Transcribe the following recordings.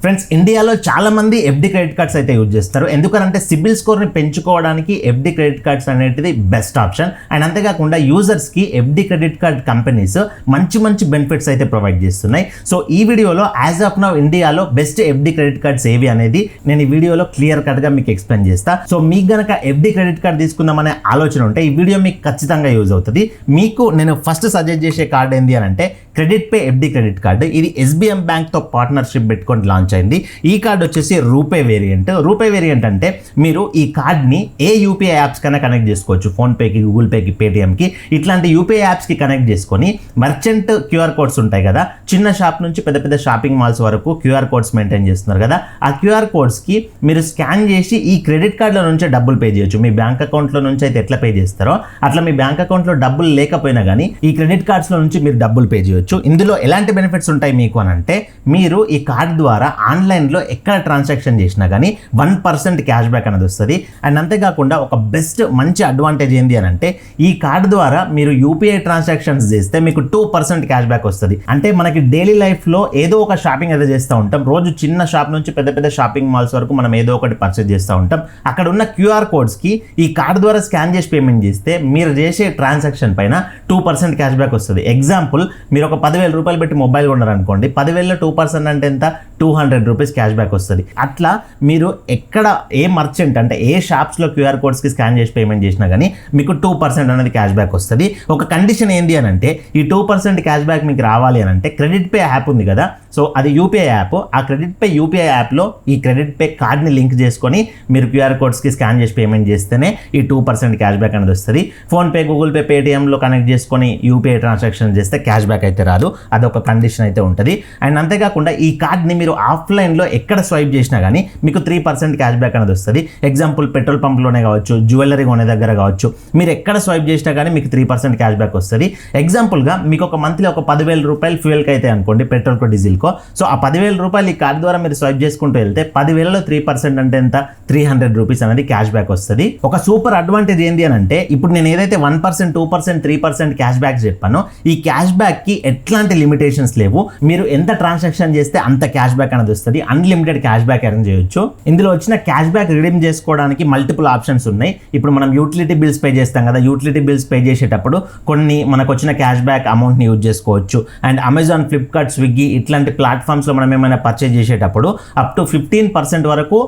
Friends, ఇండియాలో చాలా మంది ఎఫ్డి క్రెడిట్ కార్డ్స్ అయితే యూజ్ చేస్తారు. ఎందుకంటే సిబిల్ స్కోర్ని పెంచుకోవడానికి ఎఫ్డి క్రెడిట్ కార్డ్స్ అనేది బెస్ట్ ఆప్షన్. అండ్ అంతేకాకుండా యూజర్స్కి ఎఫ్డి క్రెడిట్ కార్డ్ కంపెనీస్ మంచి మంచి బెనిఫిట్స్ అయితే ప్రొవైడ్ చేస్తున్నాయి. సో ఈ వీడియోలో యాజ్ ఆఫ్ నౌ ఇండియాలో బెస్ట్ ఎఫ్డి క్రెడిట్ కార్డ్స్ ఏవి అనేది నేను ఈ వీడియోలో క్లియర్ కట్గా మీకు ఎక్స్ప్లెయిన్ చేస్తా. సో మీకు గనక ఎఫ్డి క్రెడిట్ కార్డ్ తీసుకుందామనే ఆలోచన ఉంటే ఈ వీడియో మీకు ఖచ్చితంగా యూజ్ అవుతుంది. మీకు నేను ఫస్ట్ సజెస్ట్ చేసే కార్డ్ ఏంటి అని అంటే credit pay FD credit card. ఇది ఎస్బిఎం బ్యాంక్తో పార్ట్నర్షిప్ పెట్టుకొని లాంచ్ అయింది. ఈ కార్డ్ వచ్చేసి రూపే వేరియంట్. రూపే వేరియంట్ అంటే మీరు ఈ కార్డ్ని ఏ యూపీఐ యాప్స్ కన్నా కనెక్ట్ చేసుకోవచ్చు. ఫోన్పేకి, గూగుల్ పేకి, పేటిఎంకి ఇట్లాంటి యూపీఐ యాప్స్కి కనెక్ట్ చేసుకొని మర్చెంట్ క్యూఆర్ కోడ్స్ ఉంటాయి కదా, చిన్న షాప్ నుంచి పెద్ద పెద్ద షాపింగ్ మాల్స్ వరకు క్యూఆర్ కోడ్స్ మెయింటైన్ చేస్తున్నారు కదా, ఆ క్యూఆర్ కోడ్స్కి మీరు స్కాన్ చేసి ఈ క్రెడిట్ కార్డుల నుంచే డబ్బులు పే చేయొచ్చు. మీ బ్యాంక్ అకౌంట్లో నుంచి అయితే ఎట్లా పే చేస్తారో అట్లా మీ బ్యాంక్ అకౌంట్లో డబ్బులు లేకపోయినా కానీ ఈ క్రెడిట్ కార్డ్స్లో నుంచి మీరు డబ్బులు పే చేయొచ్చు. ఇందులో ఎలాంటి బెనిఫిట్స్ ఉంటాయి మీకు అని అంటే మీరు ఈ కార్డ్ ద్వారా ఆన్లైన్లో ఎక్కడ ట్రాన్సాక్షన్ చేసినా కానీ 1% క్యాష్ బ్యాక్ అనేది వస్తుంది. అండ్ అంతేకాకుండా ఒక బెస్ట్ మంచి అడ్వాంటేజ్ ఏంటి అని అంటే ఈ కార్డ్ ద్వారా మీరు యూపీఐ ట్రాన్సాక్షన్స్ చేస్తే మీకు 2% క్యాష్ బ్యాక్ వస్తుంది. అంటే మనకి డైలీ లైఫ్లో ఏదో ఒక షాపింగ్ అయితే చేస్తూ ఉంటాం. రోజు చిన్న షాప్ నుంచి పెద్ద పెద్ద షాపింగ్ మాల్స్ వరకు మనం ఏదో ఒకటి పర్చేజ్ చేస్తూ ఉంటాం. అక్కడ ఉన్న క్యూఆర్ కోడ్స్కి ఈ కార్డ్ ద్వారా స్కాన్ చేసి పేమెంట్ చేస్తే మీరు చేసే ట్రాన్సాక్షన్ పైన 2% క్యాష్ బ్యాక్ వస్తుంది. ఎగ్జాంపుల్, మీరు ఒక 10,000 రూపాయలు పెట్టి మొబైల్ కొన్నారనుకోండి, 10,000లో 2% అంటే ఎంత, 200 రూపీస్ క్యాష్ బ్యాక్ వస్తుంది. అట్లా మీరు ఎక్కడ ఏ మర్చెంట్ అంటే ఏ షాప్స్లో క్యూఆర్ కోడ్స్కి స్కాన్ చేసి పేమెంట్ చేసినా కానీ మీకు 2% అనేది క్యాష్ బ్యాక్ వస్తుంది. ఒక కండిషన్ ఏంటి అని అంటే ఈ 2% క్యాష్ బ్యాక్ మీకు రావాలి అని అంటే క్రెడిట్ పే యాప్ ఉంది కదా, సో అది యూపీఐ యాప్. ఆ క్రెడిట్ పే యూపీఐ యాప్లో ఈ క్రెడిట్ పే కార్డ్ని లింక్ చేసుకొని మీరు క్యూఆర్ కోడ్స్కి స్కాన్ చేసి పేమెంట్ చేస్తేనే ఈ 2% క్యాష్ బ్యాక్ అనేది వస్తుంది. ఫోన్పే, గూగుల్ పే, పేటిఎంలో కనెక్ట్ చేసుకొని యూపీఐ ట్రాన్సాక్షన్ చేస్తే క్యాష్ బ్యాక్ అయితే రాదు. అదొక కండిషన్ అయితే ఉంటుంది. అండ్ అంతేకాకుండా ఈ కార్డ్ని మీరు ఆఫ్లైన్లో ఎక్కడ స్వైప్ చేసినా కానీ మీకు 3% క్యాష్ బ్యాక్ అనేది వస్తుంది. ఎగ్జాంపుల్, పెట్రోల్ పంప్లోనే కావచ్చు, జ్యువెలరీ కొనే దగ్గర కావచ్చు, మీరు ఎక్కడ స్వైప్ చేసినా కానీ మీకు 3% క్యాష్ బ్యాక్ వస్తుంది. ఎగ్జాంపుల్గా మీకు ఒక మంత్లీ ఒక 10,000 రూపాయలు ఫ్యూయల్కి అయితే అనుకోండి, పెట్రోల్కో డీజిల్కో. సో ఆ 10,000 రూపాయలు ఈ కార్డ్ ద్వారా మీరు స్వైప్ చేసుకుంటూ వెళ్తే 10,000లో 3% అంటే ఎంత, 300 రూపీస్ అనేది క్యాష్ బ్యాక్ వస్తుంది. ఒక సూపర్ అడ్వాంటేజ్ ఏంటి అని అంటే ఇప్పుడు నేను ఏదైతే 1%, 2%, 3% క్యాష్ బ్యాక్ చెప్పానో ఈ క్యాష్ బ్యాక్కి ఎట్లాంటి లిమిటేషన్స్ లేవు. మీరు ఎంత ట్రాన్సాక్షన్ చేస్తే అంత క్యాష్ బ్యాక్ అనేది వస్తుంది. అన్లిమిటెడ్ క్యాష్ బ్యాక్ అరేంజ్ చేయొచ్చు. ఇందులో వచ్చిన క్యాష్ బ్యాక్ రిడీమ్ చేసుకోవడానికి మల్టిపుల్ ఆప్షన్స్ ఉన్నాయి. ఇప్పుడు మనం యూటిలిటీ బిల్స్ పే చేస్తాం కదా, యూటిలిటీ బిల్స్ పే చేసేటప్పుడు కొన్ని మనకు వచ్చిన క్యాష్ బ్యాక్ అమౌంట్ని యూజ్ చేసుకోవచ్చు. అండ్ అమెజాన్, ఫ్లిప్కార్ట్, స్విగ్గీ ఇట్లాంటి ప్లాట్ఫామ్స్లో మనం ఏమైనా పర్చేజ్ చేసేటప్పుడు అప్ టు 15% వరకు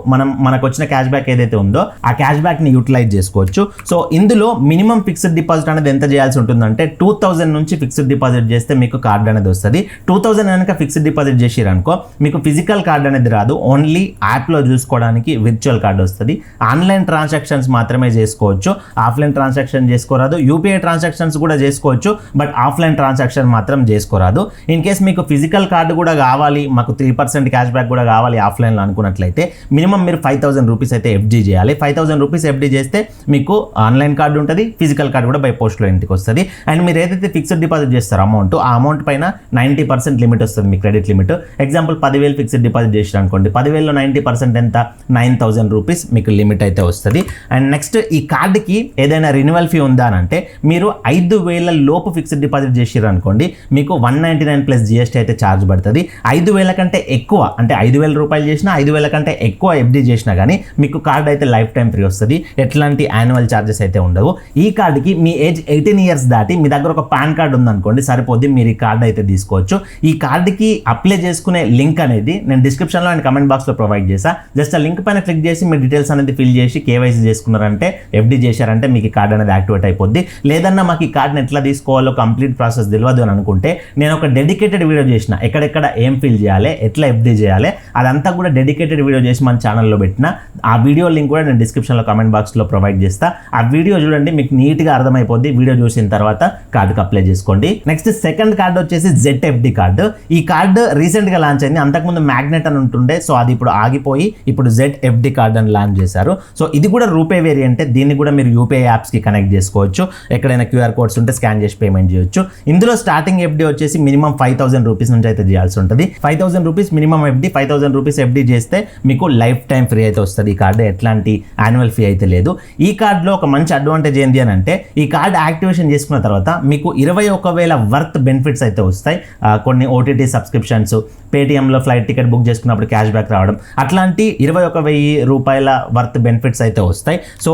మనకు వచ్చిన క్యాష్ బ్యాక్ ఏదైతే ఉందో ఆ క్యాష్ బ్యాక్ని యూటిలైజ్ చేసుకోవచ్చు. సో ఇందులో మినిమం ఫిక్స్డ్ డిపాజిట్ అనేది ఎంత చేయాల్సి ఉంటుందంటే 2,000 నుంచి ఫిక్స్డ్ డిపాజిట్ చేస్తే మీకు కార్డ్ అనేది వస్తుంది. 2,000 కనుక ఫిక్స్డ్ డిపాజిట్ చేసిరనుకో మీకు ఫిజికల్ కార్డ్ అనేది రాదు. ఓన్లీ యాప్లో చూసుకోవడానికి విర్చువల్ కార్డ్ వస్తుంది. ఆన్లైన్ ట్రాన్సాక్షన్స్ మాత్రమే చేసుకోవచ్చు, ఆఫ్లైన్ ట్రాన్సాక్షన్ చేసుకోరాదు. యూపీఐ ట్రాన్సాక్షన్స్ కూడా చేసుకోవచ్చు, బట్ ఆఫ్లైన్ ట్రాన్సాక్షన్ మాత్రం చేసుకోరాదు. ఇన్ కేస్ మీకు ఫిజికల్ కార్డు కూడా కావాలి, మాకు 3% క్యాష్ బ్యాక్ కూడా కావాలి ఆఫ్లైన్లో అనుకున్నట్లయితే మినిమం మీరు 5,000 రూపీస్ అయితే ఎఫ్డి చేయాలి. 5,000 రూపీస్ ఎఫ్డి చేస్తే మీకు ఆన్లైన్ కార్డు ఉంటుంది, ఫిజికల్ కార్డు కూడా బై పోస్ట్లో ఇంటికి వస్తుంది. అండ్ మీరు ఏదైతే ఫిక్స్డ్ డిపాజిట్ చేస్తారో అమౌంట్, ఆ అమౌంట్ పైన 90% లిమిట్ వస్తుంది, మీ credit limit. Example 10,000 fixed deposit చేసారు అనుకోండి, 10,000లో 90% ఎంత, 9,000 రూపీస్ మీకు లిమిట్ అయితే వస్తుంది. అండ్ నెక్స్ట్ ఈ కార్డుకి ఏదైనా రెన్యువల్ ఫీ ఉందా అని అంటే మీరు 5,000 లోపు ఫిక్స్డ్ డిపాజిట్ చేసారు అనుకోండి, మీకు 199 ప్లస్ జిఎస్టీ అయితే ఛార్జ్ పడుతుంది. 5,000 కంటే ఎక్కువ అంటే 5,000 రూపాయలు చేసినా 5,000 కంటే ఎక్కువ ఎఫ్డి చేసినా కానీ మీకు కార్డ్ అయితే లైఫ్ టైం ఫ్రీ వస్తుంది. ఎట్లాంటి యాన్యువల్ ఛార్జెస్ అయితే ఉండవు. ఈ కార్డుకి మీ ఏజ్ 18 ఇయర్స్ దాటి మీ దగ్గర ఒక పాన్ కార్డు ఉందనుకోండి సరిపోద్ది, మీరు ఈ కార్డు అయితే తీసుకోవచ్చు. ఈ కార్డుకి అప్లై చేసుకునే లింక్ అనేది నేను డిస్క్రిప్షన్లో అండ్ కమెంట్ బాక్స్లో ప్రొవైడ్ చేసా. జస్ట్ ఆ లింక్ పైన క్లిక్ చేసి మీ డీటెయిల్స్ అనేది ఫిల్ చేసి కేవైసీ చేసుకున్నారంటే, ఎఫ్డి చేశారంటే మీకు ఈ కార్డు అనేది యాక్టివేట్ అయిపోద్ది. లేదన్నా మాకు ఈ కార్డుని ఎట్లా తీసుకోవాలో కంప్లీట్ ప్రాసెస్ తెలియదు అని అనుకుంటే నేను ఒక డెడికేటెడ్ వీడియో చేసిన, ఎక్కడెక్కడ ఏం ఫిల్ చేయాలి, ఎట్లా ఎఫ్డి చేయాలి, అదంతా కూడా డెడికేటెడ్ వీడియో చేసి మన ఛానల్లో పెట్టిన. ఆ వీడియో లింక్ కూడా నేను డిస్క్రిప్షన్లో కమెంట్ బాక్స్లో ప్రొవైడ్ చేస్తా. ఆ వీడియో చూడండి, మీకు నీట్గా అర్థమైపోద్ది. వీడియో చూసిన తర్వాత కార్డుకి అప్లై చేసుకోండి. నెక్స్ట్ సెకండ్ కార్డు వచ్చేసి ZFD కార్డు. ఈ కార్డు రీసెంట్గా లాంచ్ అయింది. అంతకుముందు మ్యాగ్నెట్ అని ఉంటుండే, సో అది ఇప్పుడు ఆగిపోయి ఇప్పుడు ZFD కార్డు అని లాంచ్ చేశారు. సో ఇది కూడా రూపే వేరియంటే, దీన్ని కూడా మీరు యూపీఐ యాప్స్కి కనెక్ట్ చేసుకోవచ్చు. ఎక్కడైనా క్యూఆర్ కోడ్స్ ఉంటే స్కాన్ చేసి పేమెంట్ చేయొచ్చు. ఇందులో స్టార్టింగ్ ఎఫ్డి వచ్చేసి మినిమం 5,000 రూపీస్ నుంచి అయితే చేయాల్సి ఉంటుంది. 5,000 rupees minimum FD, 5,000 rupees FD చేస్తే మీకు లైఫ్ టైం ఫ్రీ అయితే వస్తుంది ఈ కార్డు. ఎట్లాంటి యాన్యువల్ ఫీ అయితే లేదు. ఈ కార్డులో ఒక మంచి అడ్వాంటేజ్ ఏంటి అని అంటే ఈ కార్డు యాక్టివేషన్ చేసుకున్న తర్వాత మీకు 21,000 వర్త్ బెనిఫిట్స్ అయితే వస్తాయి. కొన్ని ఓటీటీ సబ్స్క్రిప్షన్స్, పేటీఎంలో ఫ్లైట్ టికెట్ బుక్ చేసుకున్నప్పుడు క్యాష్ బ్యాక్ రావడం, అట్లాంటి 21,000 రూపాయల వర్త్ బెనిఫిట్స్ అయితే వస్తాయి. సో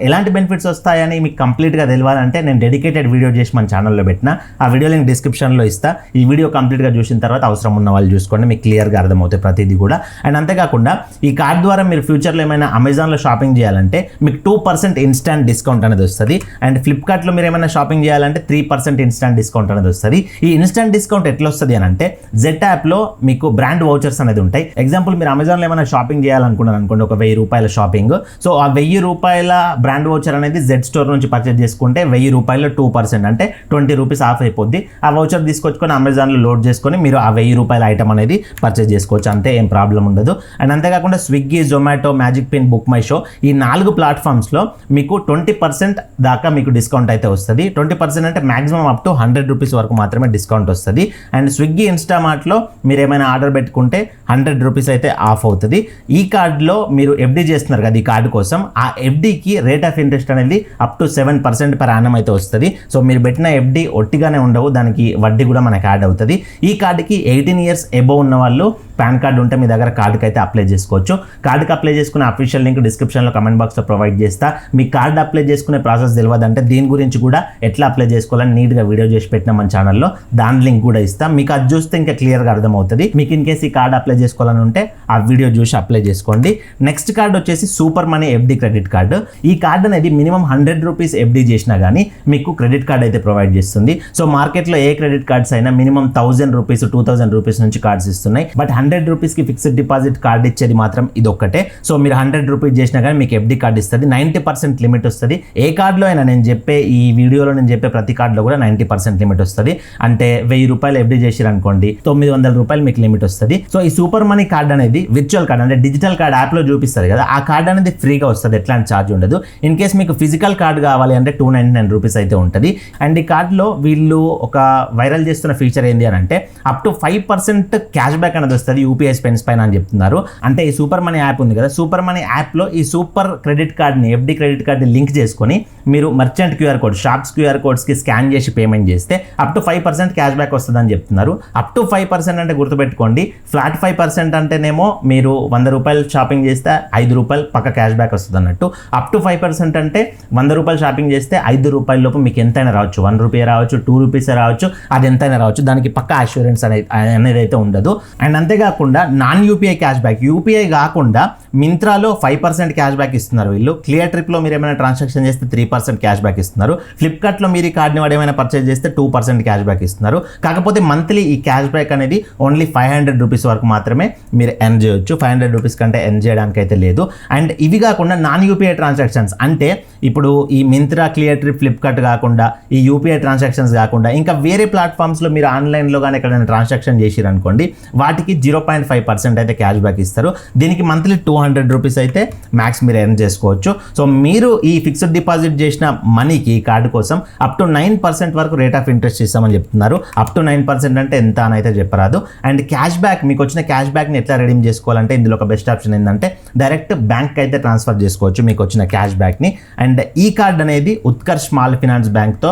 ఎలాంటి బెనిఫిట్స్ వస్తాయని మీకు కంప్లీట్గా తెలియాలంటే నేను డెడికేటెడ్ వీడియో చేసి మన ఛానల్లో పెట్టిన, ఆ వీడియో లింక్ డిస్క్రిప్షన్లో ఇస్తా. ఈ వీడియో కంప్లీట్గా చూసిన తర్వాత అవసరం ఉన్న వాళ్ళు చూసుకోండి, మీకు క్లియర్గా అర్థమవుతాయి ప్రతిదీ కూడా. అండ్ అంతేకాకుండా ఈ కార్డ్ ద్వారా మీరు ఫ్యూచర్లో ఏమైనా అమెజాన్లో షాపింగ్ చేయాలంటే మీకు 2% ఇన్స్టాంట్ డిస్కౌంట్ అనేది వస్తుంది. అండ్ ఫ్లిప్కార్ట్లో మీరు ఏమైనా షాపింగ్ చేయాలంటే 3% ఇన్స్టాంట్ డిస్కౌంట్ అనేది వస్తుంది. ఈ ఇన్స్టాంట్ డిస్కౌంట్ ఎట్లా వస్తుంది అని అంటే జెట్ యాప్లో మీకు బ్రాండ్ వౌచర్స్ అనేది ఉంటాయి. ఎగ్జాంపుల్ మీరు అమెజాన్లో ఏమైనా షాపింగ్ చేయాలనుకున్నారు అనుకోండి, ఒక 1,000 రూపాయల షాపింగ్. సో ఆ 1,000 రూపాయల బ్రాండ్ వౌచర్ అనేది జెడ్ స్టోర్ నుంచి పర్చేజ్ చేసుకుంటే 1,000 రూపాయలు 2% అంటే 20 రూపీస్ ఆఫ్ అయిపోద్ది. ఆ వౌచర్ తీసుకొచ్చుకొని అమెజాన్లో లోడ్ చేసుకొని మీరు ఆ 1,000 రూపాయల ఐటమ్ అనేది పర్చేజ్ చేసుకోవచ్చు, అంతే, ఏం ప్రాబ్లం ఉండదు. అండ్ అంతేకాకుండా Swiggy, Zomato, magic pin, book my show ఈ 4 ప్లాట్ఫామ్స్లో మీకు 20% దాకా మీకు డిస్కౌంట్ అయితే వస్తుంది. 20% అంటే మాక్సిమం అప్ టు 100 రూపీస్ వరకు మాత్రమే డిస్కౌంట్ వస్తుంది. అండ్ స్విగ్గీ, ఇన్స్టామార్ట్లో మీరు ఏమైనా ఆర్డర్ పెట్టుకుంటే 100 రూపీస్ అయితే ఆఫ్ అవుతుంది. ఈ కార్డులో మీరు ఎఫ్డి చేస్తున్నారు కదా, ఈ కార్డు కోసం ఆ ఎఫ్డికి రేట్ ఆఫ్ ఇంట్రెస్ట్ అనేది అప్ టు 7% per annum అయితే వస్తుంది. సో మీరు పెట్టిన ఎఫ్డి ఒట్టిగానే ఉండవు, దానికి వడ్డీ కూడా మనకు యాడ్ అవుతుంది. ఈ కార్డుకి 18 years అబోవ్ ఉన్న వాళ్ళు పాన్ కార్డు ఉంటే మీ దగ్గర కార్డుకి అయితే అప్లై చేసుకోవచ్చు. కార్డుకి అప్లై చేసుకునే అఫీషియల్ లింక్ డిస్క్రిప్షన్లో కమెంట్ బాక్స్లో ప్రొవైడ్ చేస్తా. మీ కార్డు అప్లై చేసుకునే ప్రాసెస్ తెలియదంటే దీని గురించి కూడా ఎట్లా అప్లై చేసుకోవాలని నీట్గా వీడియో చేసి పెట్టిన మన ఛానల్లో, దాని లింక్ కూడా ఇస్తా. మీకు అది చూస్తే ఇంకా క్లియర్గా అర్థమవుతుంది. మీకు ఇన్ కేసు ఈ కార్డు అప్లై చేసుకోవాలని ఉంటే ఆ వీడియో చూసి అప్లై చేసుకోండి. నెక్స్ట్ కార్డు వచ్చేసి super money FD credit card. ఈ కార్డు అనేది మినిమం 100 రూపీస్ ఎఫ్డి చేసినా కానీ మీకు క్రెడిట్ కార్డ్ అయితే ప్రొవైడ్ చేస్తుంది. సో మార్కెట్లో ఏ క్రెడిట్ కార్డ్స్ అయినా మినిమం 1,000 రూపీస్ 2,000 రూపీస్ నుంచి కార్డ్స్ ఇస్తున్నాయి. బట్ 100 రూపీస్కి ఫిక్స్డ్ డిపాజిట్ కార్డ్ ఇచ్చేది మాత్రం ఇది ఒక్కటే. సో మీరు 100 రూపీస్ చేసినా కానీ మీకు ఎఫ్డి కార్డ్ ఇస్తుంది. 90% లిమిట్ వస్తుంది. ఏ కార్డులో అయినా నేను చెప్పే ఈ వీడియోలో నేను చెప్పే ప్రతి కార్డులో కూడా 90% లిమిట్ వస్తుంది. అంటే 1,000 రూపాయలు ఎఫ్డి చేసిరు అనుకోండి, 900 రూపాయలు మీకు లిమిట్ వస్తుంది. సో ఈ సూపర్ మనీ కార్డ్ అనేది విర్చువల్ కార్డ్, అంటే డిజిటల్ కార్డ్ యాప్లో చూపిస్తారు కదా, ఆ కార్డ్ అనేది ఫ్రీగా వస్తుంది, ఎట్లాంటి ఛార్జ్ ఉండదు. ఇన్ కేస్ మీకు ఫిజికల్ కార్డ్ కావాలి అంటే 299 రూపీస్ అయితే ఉంటుంది. అండ్ ఈ కార్డులో వీళ్ళు ఒక వైరల్ చేస్తున్న ఫీచర్ ఏంటి అని అంటే అప్ టు 5% క్యాష్ బ్యాక్ అనేది వస్తుంది యూపీఐ స్పెండ్స్ పైన అని చెప్తున్నారు. అంటే ఈ సూపర్ మనీ యాప్ ఉంది కదా, సూపర్ మనీ యాప్లో ఈ సూపర్ క్రెడిట్ కార్డ్ని, ఎఫ్డి క్రెడిట్ కార్డ్ని లింక్ చేసుకొని మీరు merchant QR code, shops QR కోడ్స్కి స్కాన్ చేసి పేమెంట్ చేస్తే అప్ టు 5% క్యాష్ బ్యాక్ వస్తుందని చెప్తున్నారు. అప్ టు 5% అంటే గుర్తుపెట్టుకోండి, ఫ్లాట్ 5% అంటేనేమో మీరు 100 రూపాయలు షాపింగ్ చేస్తే 5 రూపాయలు పక్క క్యాష్ బ్యాక్ వస్తుంది అన్నట్టు. అప్ టు 5% అంటే 100 రూపాయలు షాపింగ్ చేస్తే 5 రూపాయల లోపు మీకు ఎంతైనా రావచ్చు, 1 రూపీ రావచ్చు, 2 రూపీస్ రావచ్చు, అది ఎంతైనా రావచ్చు. దానికి పక్క అష్యూరెన్స్ అనేది అయితే ఉండదు. అండ్ అంతేకాకుండా non UPI cash back, UPI కాకుండా మింత్రాలో 5% క్యాష్ బ్యాక్ ఇస్తున్నారు వీళ్ళు. క్లియర్ ట్రిప్లో మీరు ఏమైనా ట్రాన్సాక్షన్ చేస్తే 3% క్యాష్ బ్యాక్ ఇస్తున్నారు. ఫ్లిప్కార్ట్లో మీరు ఈ కార్డ్ని వాడు ఏమైనా పర్చేజ్ చేస్తే 2% క్యాష్ బ్యాక్ ఇస్తున్నారు. కాకపోతే మంత్లీ ఈ క్యాష్ బ్యాక్ అనేది ఓన్లీ 500 రూపీస్ వరకు మాత్రమే మీరు ఎర్న్ చేయొచ్చు. 500 రూపీస్ కంటే ఎర్న్ చేయడానికి అయితే లేదు. అండ్ ఇవి కాకుండా నాన్ యూపీఐ ట్రాన్సాక్షన్స్ అంటే ఇప్పుడు ఈ మింత్రా, క్లియర్ ట్రిప్, ఫ్లిప్కార్ట్ కాకుండా ఈ యూపీఐ ట్రాన్సాక్షన్స్ కాకుండా ఇంకా వేరే ప్లాట్ఫామ్స్లో మీరు ఆన్లైన్లో కానీ ఎక్కడైనా ట్రాన్సాక్షన్ చేసిరనుకోండి, వాటికి 0.5% అయితే క్యాష్ బ్యాక్ ఇస్తారు. దీనికి మంత్లీ 200 రూపీస్ అయితే మ్యాక్స్ మీరు ఎర్న్ చేసుకోవచ్చు. సో మీరు ఈ ఫిక్స్డ్ డిపాజిట్ చేసిన మనీకి ఈ కార్డు కోసం అప్ టు 9% వరకు రేట్ ఆఫ్ ఇంట్రెస్ట్ ఇస్తామని చెప్తున్నారు. అప్ టు 9% అంటే ఎంత అని అయితే చెప్పరాదు. అండ్ క్యాష్ బ్యాక్, మీకు వచ్చిన క్యాష్ బ్యాక్ని ఎట్లా రెడీమ్ చేసుకోవాలంటే ఇందులో ఒక బెస్ట్ ఆప్షన్ ఏంటంటే డైరెక్ట్ బ్యాంక్ అయితే ట్రాన్స్ఫర్ చేసుకోవచ్చు మీకు వచ్చిన క్యాష్ బ్యాక్ని. అండ్ ఈ కార్డ్ అనేది ఉత్కర్ష్ స్మాల్ ఫైనాన్స్ బ్యాంక్తో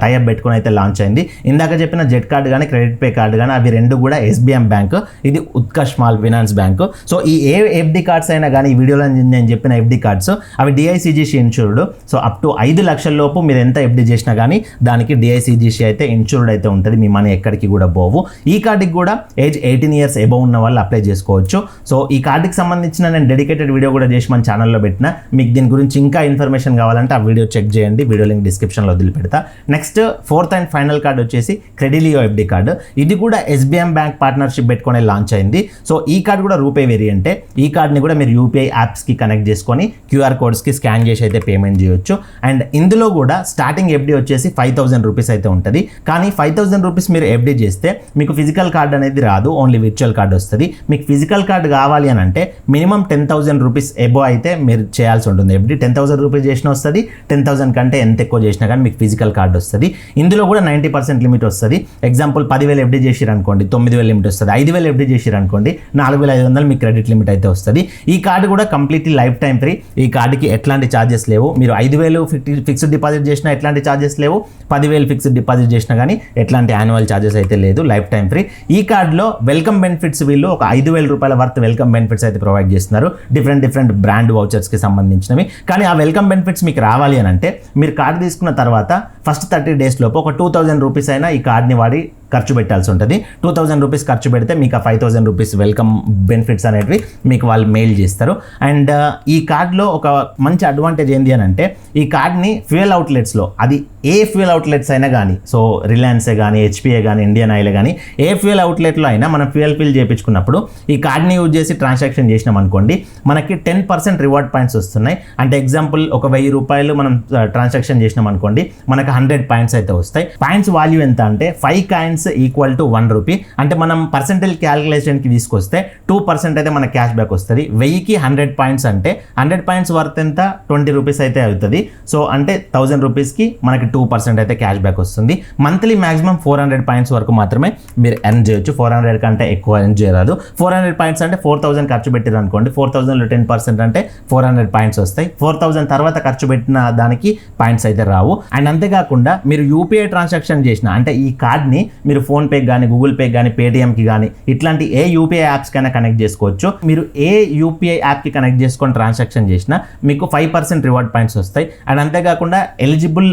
టైఅప్ పెట్టుకుని అయితే లాంచ్ అయింది. ఇందాక చెప్పిన జెట్ కార్డు కానీ క్రెడిట్ పే కార్డు కానీ అవి రెండు కూడా ఎస్బీఎం బ్యాంక్, ఇది Utkarsh small finance bank. So ఈ ఏ ఎఫ్డి కార్డ్స్ అయినా కానీ ఈ వీడియోలో నేను చెప్పిన ఎఫ్డి కార్డ్స్ అవి DICGC insured. So up to 5 లక్షల లోపు మీరు ఎంత ఎఫ్డి చేసినా కానీ దానికి డిఐసిజిసి అయితే ఇన్సూర్డ్ అయితే ఉంటుంది, మీ మనీ ఎక్కడికి కూడా పోవు. ఈ కార్డుకి కూడా ఏజ్ 18 years అబోవ్ ఉన్న వాళ్ళు అప్లై చేసుకోవచ్చు. సో ఈ కార్డుకి సంబంధించిన నేను డెడికేటెడ్ వీడియో కూడా చేసి మన ఛానల్లో పెట్టిన. మీకు దీని గురించి ఇంకా ఇన్ఫర్మేషన్ కావాలంటే ఆ వీడియో చెక్ చేయండి, వీడియో లింక్ డిస్క్రిప్షన్లో వదిలిపెడతా. Next 4th and final card వచ్చేసి క్రెడిలియో ఎఫ్డి కార్డు. ఇది కూడా ఎస్బీఎం బ్యాంక్ పార్ట్నర్షిప్ పెట్టుకునే లాంచ్ అయింది. సో ఈ కార్డు కూడా రూపే వేరియంటే. ఈ కార్డ్ని కూడా మీరు యూపీఐ యాప్స్కి కనెక్ట్ చేసుకొని క్యూఆర్ కోడ్స్కి స్కాన్ చేసి అయితే పేమెంట్ చేయొచ్చు. అండ్ ఇందులో కూడా స్టార్టింగ్ ఎఫ్డి వచ్చేసి 5,000 రూపీస్ అయితే ఉంటుంది. కానీ 5,000 రూపీస్ మీరు ఎఫ్డి చేస్తే మీకు ఫిజికల్ కార్డ్ అనేది రాదు, ఓన్లీ విర్చువల్ కార్డ్ వస్తుంది. మీకు ఫిజికల్ కార్డ్ కావాలి అని అంటే మినిమం 10,000 రూపీస్ ఎబో అయితే మీరు చేయాల్సి ఉంటుంది. ఎఫ్డి 10,000 రూపీస్ చేసినా వస్తుంది, 10,000 కంటే ఎంత ఎక్కువ చేసినా కానీ మీకు ఫిజికల్ కార్డ్ వస్తుంది. ఇందులో కూడా 90% లిమిట్ వస్తుంది. ఎగ్జాంపుల్ 10,000 ఎఫ్డీ చేసిరు అనుకోండి 9,000 లిమిట్ వస్తుంది. 5,000 ఎఫ్డీ చేసిరు అనుకోండి 4,500 మీకు క్రెడిట్ లిమిట్ అయితే వస్తుంది. ఈ కార్డు కూడా కంప్లీట్లీ లైఫ్ టైం ఫ్రీ. ఈ కార్డుకి ఎట్లాంటి ఛార్జెస్ లేవు. మీరు 5,000 ఫిక్స్డ్ డిపాజిట్ చేసినా ఎట్లాంటి ఛార్జెస్ లేవు. 10,000 ఫిక్స్డ్ డిపాజిట్ చేసినా కానీ ఎట్లాంటి యాన్యువల్ ఛార్జెస్ అయితే లేదు. Life time free. ఈ కార్డులో వెల్కమ్ బెనిఫిట్స్ వీళ్ళు ఒక 5,000 రూపాయల వర్త్ వెల్కమ్ బెనిఫిట్స్ అయితే ప్రొవైడ్ చేస్తున్నారు. డిఫరెంట్ బ్రాండ్ వౌచర్స్కి సంబంధించినవి. కానీ ఆ వెల్కమ్ బెనిఫిట్స్ మీకు రావాలి అని అంటే మీరు కార్డు తీసుకున్న తర్వాత ఫస్ట్ 30 డేస్ లోపు ఒక 2,000 రూపీస్ అయినా ఈ కార్డ్ని వాడి ఖర్చు పెట్టాల్సి ఉంటుంది. 2,000 రూపీస్ ఖర్చు పెడితే మీకు ఆ 5,000 రూపీస్ వెల్కమ్ బెనిఫిట్స్ అనేవి మీకు వాళ్ళు మెయిల్ చేస్తారు. అండ్ ఈ కార్డ్లో ఒక మంచి అడ్వాంటేజ్ ఏంటి అని అంటే ఈ కార్డ్ని ఫ్యూయల్ అవుట్లెట్స్లో అది ఏ ఫ్యూయల్ అవుట్లెట్స్ అయినా కానీ సో రిలయన్సే కానీ హెచ్పిఏ కానీ ఇండియన్ ఆయిల్ కానీ ఏ ఫ్యూయల్ అవుట్లెట్లో అయినా మనం ఫ్యూయల్ ఫిల్ చేయించుకున్నప్పుడు ఈ కార్డ్ని యూజ్ చేసి ట్రాన్సాక్షన్ చేసినాం అనుకోండి మనకి 10% రివార్డ్ పాయింట్స్ వస్తున్నాయి. అంటే ఎగ్జాంపుల్ ఒక 1,000 రూపాయలు మనం ట్రాన్సాక్షన్ చేసినాం అనుకోండి మనకు 100 పాయింట్స్ అయితే వస్తాయి. పాయింట్స్ వాల్యూ ఎంత అంటే 5 కాయిన్స్ ఈక్వల్ టు 1 రూపీ. అంటే మనం పర్సెంటేజ్ క్యాలిక్యులేషన్కి తీసుకొస్తే 2% అయితే మన క్యాష్ బ్యాక్ వస్తుంది. 1000కి 100 పాయింట్స్ అంటే 100 పాయింట్స్ వర్త్ ఎంత 20 రూపీస్ అయితే అవుతుంది. సో అంటే 1000 రూపీస్కి మనకి 2% అయితే క్యాష్ బ్యాక్ వస్తుంది. మంత్లీ మాక్సిమం 400 పాయింట్స్ వరకు మాత్రమే మీరు ఎర్న్ చేయొచ్చు. 400 కంటే ఎక్కువ ఎర్న్ చేయరాదు. 400 పాయింట్స్ అంటే 4,000 ఖర్చు పెట్టారు అనుకోండి 4,000లో 10% అంటే 400 పాయింట్స్ వస్తాయి. 4,000 తర్వాత ఖర్చు పెట్టిన దానికి పాయింట్స్ అయితే రావు. అండ్ అంతేకాకుండా మీరు యూపీఐ ట్రాన్సాక్షన్ చేసిన అంటే ఈ కార్డ్ని మీరు ఫోన్పే కానీ గూగుల్ పే కానీ పేటిఎంకి కానీ ఇట్లాంటి ఏ యూపీఐ యాప్స్ కైనా కనెక్ట్ చేసుకోవచ్చు. మీరు ఏ యూపీఐ యాప్కి కనెక్ట్ చేసుకొని ట్రాన్సాక్షన్ చేసినా మీకు 5% రివార్డ్ పాయింట్స్ వస్తాయి. అండ్ అంతేకాకుండా ఎలిజిబుల్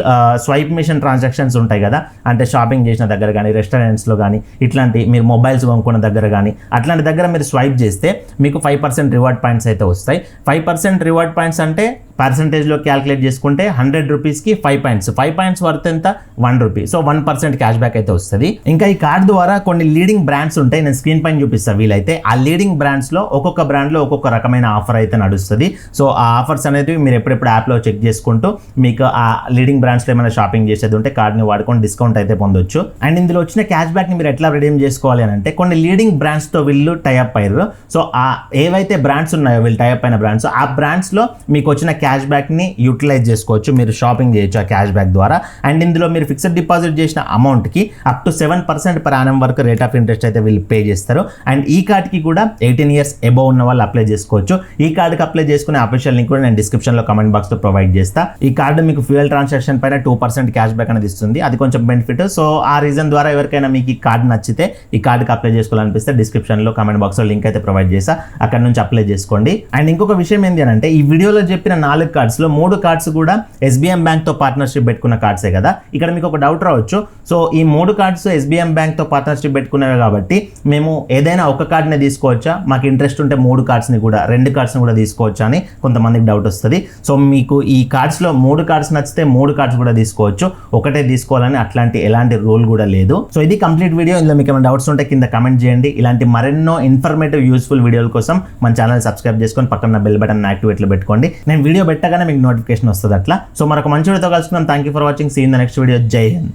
స్వైప్ మిషన్ ట్రాన్సాక్షన్స్ ఉంటాయి కదా అంటే షాపింగ్ చేసిన దగ్గర కానీ రెస్టారెంట్స్లో కానీ ఇట్లాంటి మీరు మొబైల్స్ కొనుక్కున్న దగ్గర కానీ అట్లాంటి దగ్గర మీరు స్వైప్ చేస్తే మీకు 5% రివార్డ్ పాయింట్స్ అయితే వస్తాయి. 5% రివార్డ్ పాయింట్స్ అంటే పర్సంటేజ్లో క్యాలిక్యులేట్ చేసుకుంటే 100 రూపీస్కి 5 పాయింట్స్. 5 పాయింట్స్ వర్త్ ఎంత 1 రూపీ. సో 1% క్యాష్ బ్యాక్ అయితే వస్తుంది. ఇంకా ఈ కార్డ్ ద్వారా కొన్ని లీడింగ్ బ్రాండ్స్ ఉంటాయి. నేను స్క్రీన్ పైన చూపిస్తాను. వీలైతే ఆ లీడింగ్ బ్రాండ్స్లో ఒక్కొక్క బ్రాండ్లో ఒక్కొక్క రకమైన ఆఫర్ అయితే నడుస్తుంది. సో ఆ ఆఫర్స్ అనేవి మీరు ఎప్పుడెప్పుడు యాప్లో చెక్ చేసుకుంటూ మీకు ఆ లీడింగ్ బ్రాండ్స్లో ఏమైనా షాపింగ్ చేసేది ఉంటే కార్డ్ని వాడుకొని డిస్కౌంట్ అయితే పొందొచ్చు. అండ్ ఇందులో వచ్చిన క్యాష్ బ్యాక్ని మీరు ఎట్లా రిడీమ్ చేసుకోవాలి అని అంటే కొన్ని లీడింగ్ బ్రాండ్స్తో వీళ్ళు టైఅప్ అయ్యారు. సో ఆ ఏవైతే బ్రాండ్స్ ఉన్నాయో వీళ్ళు టైఅప్ అయిన బ్రాండ్స్ ఆ బ్రాండ్స్లో మీకు వచ్చిన క్యాష్ బ్యాక్ని యూటిలైజ్ చేసుకోవచ్చు. మీరు షాపింగ్ చేయొచ్చు ఆ క్యాష్ బ్యాక్ ద్వారా. అండ్ ఇందులో మీరు ఫిక్స్డ్ డిపాజిట్ చేసిన అమౌంట్కి అప్ టు 7% per annum వరకు రేట్ ఆఫ్ ఇంట్రెస్ట్ అయితే వీళ్ళు పే చేస్తారు. అండ్ ఈ కార్డ్కి కూడా 18 years అబౌవ్ ఉన్న వాళ్ళు అప్లై చేసుకోవచ్చు. ఈ కార్డుకి అప్లై చేసుకునే అఫీషియల్ లింక్ కూడా నేను డిస్క్రిప్షన్లో కమెంట్ బాక్స్లో ప్రొవైడ్ చేస్తా. ఈ కార్డు మీకు ఫ్యూయల్ ట్రాన్సాక్షన్ పైన 2% క్యాష్ బ్యాక్ అనేది ఇస్తుంది. అది కొంచెం బెనిఫిట్. సో ఆ రీజన్ ద్వారా ఎవరికైనా మీకు ఈ కార్డు నచ్చితే ఈ కార్డుకి అప్లై చేసుకోవాలనిపిస్తే డిస్క్రిప్షన్లో కమెంట్ బాక్స్లో లింక్ అయితే ప్రొవైడ్ చేస్తా. అక్కడ నుంచి అప్లై చేసుకోండి. అండ్ ఇంకొక విషయం ఏంటి అంటే ఈ వీడియోలో చెప్పిన 4 కార్డ్స్లో 3 కార్డ్స్ కూడా SBM బ్యాంక్తో పార్ట్నర్షిప్ పెట్టుకున్న కార్డ్సే కదా. ఇక్కడ మీకు ఒక డౌట్ రావచ్చు. సో ఈ 3 కార్డ్స్ SBM బ్యాంక్తో పార్ట్నర్షిప్ పెట్టుకునేవి కాబట్టి మేము ఏదైనా ఒక కార్డ్ని తీసుకోవచ్చా, మాకు ఇంట్రెస్ట్ ఉంటే 3 కార్డ్స్ని కూడా 2 కార్డ్స్ని కూడా తీసుకోవచ్చా అని కొంతమందికి డౌట్ వస్తుంది. సో మీకు ఈ కార్డ్స్లో 3 కార్డ్స్ నచ్చితే 3 కార్డ్స్ కూడా తీసుకోవచ్చు. ఒకటే తీసుకోవాలని అట్లాంటి ఎలాంటి రూల్ కూడా లేదు. సో ఇది కంప్లీట్ వీడియో. ఇందులో మీకు ఏమైనా డౌట్స్ ఉంటే కింద కమెంట్ చేయండి. ఇలాంటి మరెన్నో ఇన్ఫర్మేటివ్ యూస్ఫుల్ వీడియోల కోసం మన ఛానల్ సబ్స్క్రైబ్ చేసుకొని పక్కన బెల్ బటన్ యాక్టివేట్లో పెట్టుకోండి. నేను వీడియో పెట్టగానే మీకు నోటిఫికేషన్ వస్తుంది అట్లా. సో మరొక మంచి వీడియోతో కలుసుకుందాం. Thank you for watching. See in the next video. జై హింద్.